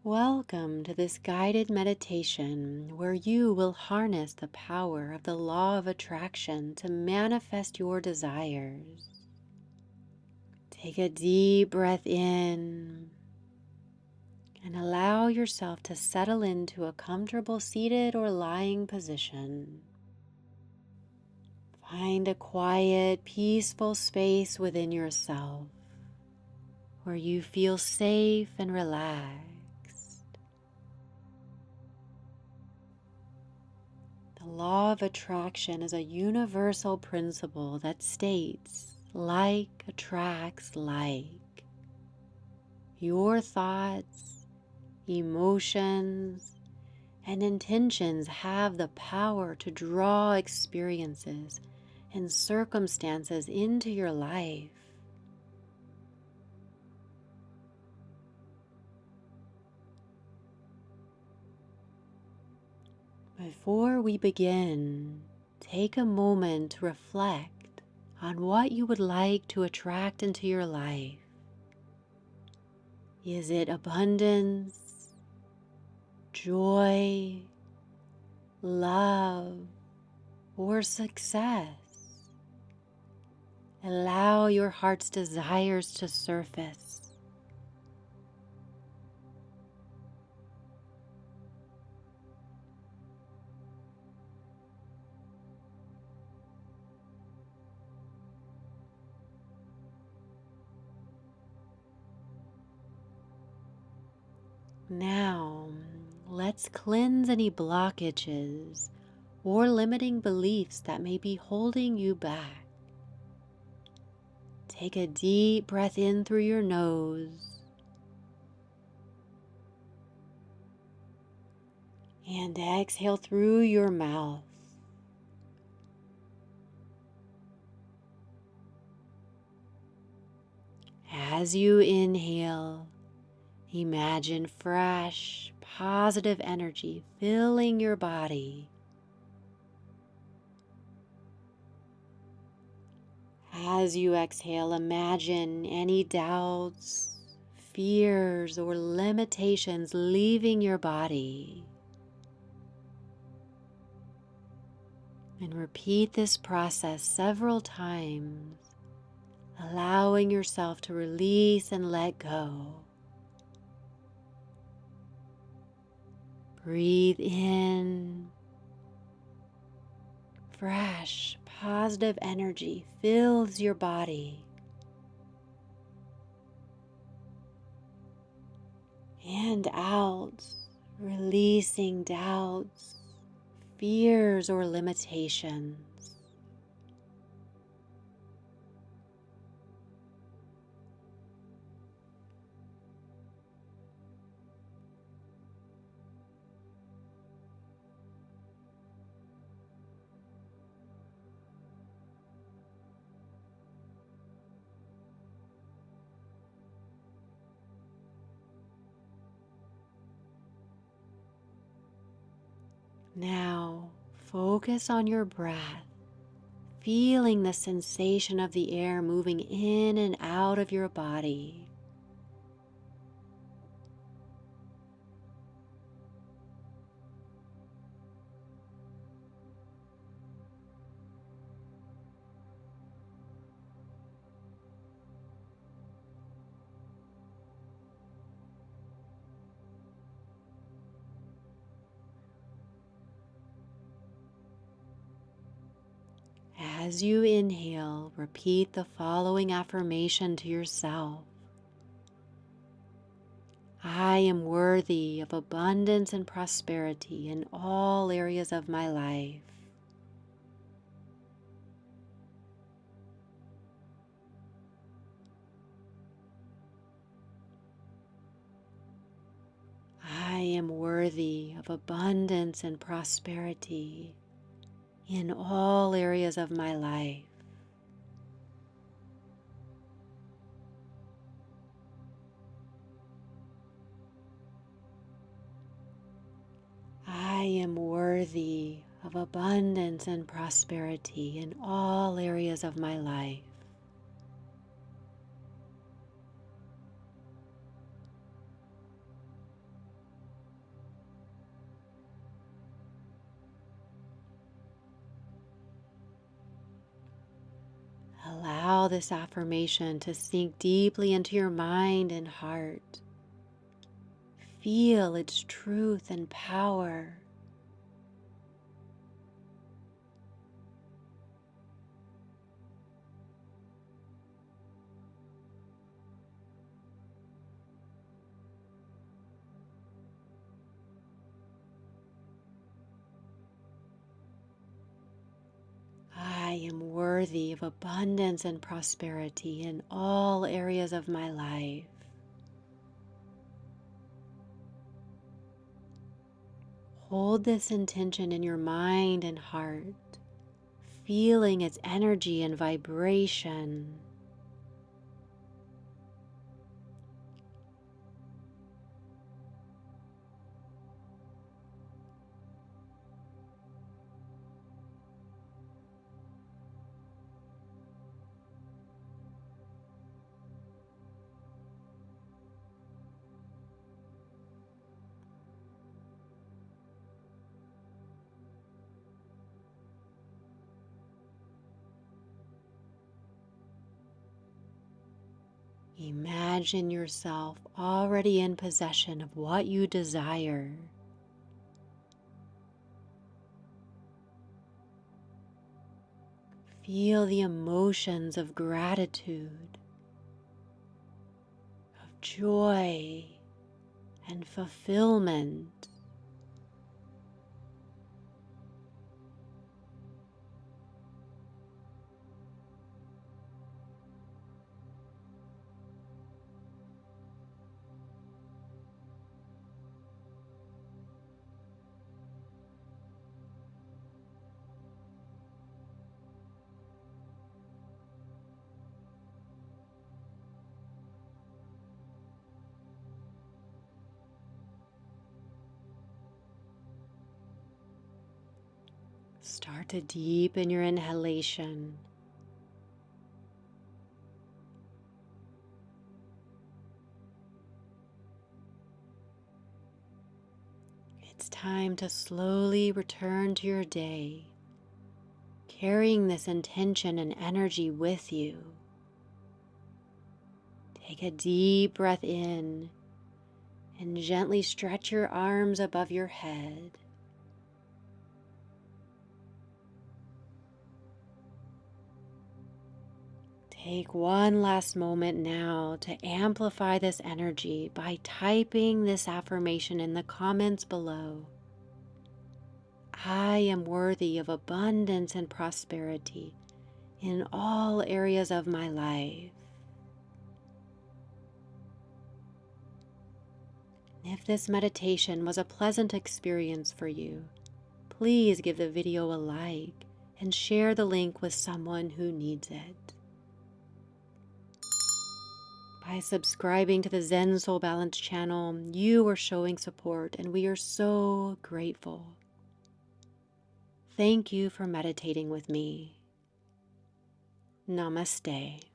Welcome to this guided meditation where you will harness the power of the law of attraction to manifest your desires. Take a deep breath in and allow yourself to settle into a comfortable seated or lying position. Find a quiet, peaceful space within yourself where you feel safe and relaxed. The law of attraction is a universal principle that states, like attracts like. Your thoughts, emotions, and intentions have the power to draw experiences and circumstances into your life. Before we begin, take a moment to reflect on what you would like to attract into your life. Is it abundance, joy, love, or success? Allow your heart's desires to surface. Now, let's cleanse any blockages or limiting beliefs that may be holding you back. Take a deep breath in through your nose and exhale through your mouth. As you inhale, imagine fresh, positive energy filling your body. As you exhale, imagine any doubts, fears, or limitations leaving your body. And repeat this process several times, allowing yourself to release and let go. Breathe in. Fresh, positive energy fills your body. And out, releasing doubts, fears, or limitations. Now, focus on your breath, feeling the sensation of the air moving in and out of your body. As you inhale, repeat the following affirmation to yourself. I am worthy of abundance and prosperity in all areas of my life. I am worthy of abundance and prosperity in all areas of my life. I am worthy of abundance and prosperity in all areas of my life. allow this affirmation to sink deeply into your mind and heart. Feel its truth and power. I am worthy of abundance and prosperity in all areas of my life. Hold this intention in your mind and heart, feeling its energy and vibration. Imagine yourself already in possession of what you desire. Feel the emotions of gratitude, of joy, and fulfillment. Start to deepen your inhalation. It's time to slowly return to your day, carrying this intention and energy with you. Take a deep breath in and gently stretch your arms above your head. Take one last moment now to amplify this energy by typing this affirmation in the comments below. I am worthy of abundance and prosperity in all areas of my life. If this meditation was a pleasant experience for you, please give the video a like and share the link with someone who needs it. By subscribing to the Zen Soul Balance channel, you are showing support, and we are so grateful. Thank you for meditating with me. Namaste.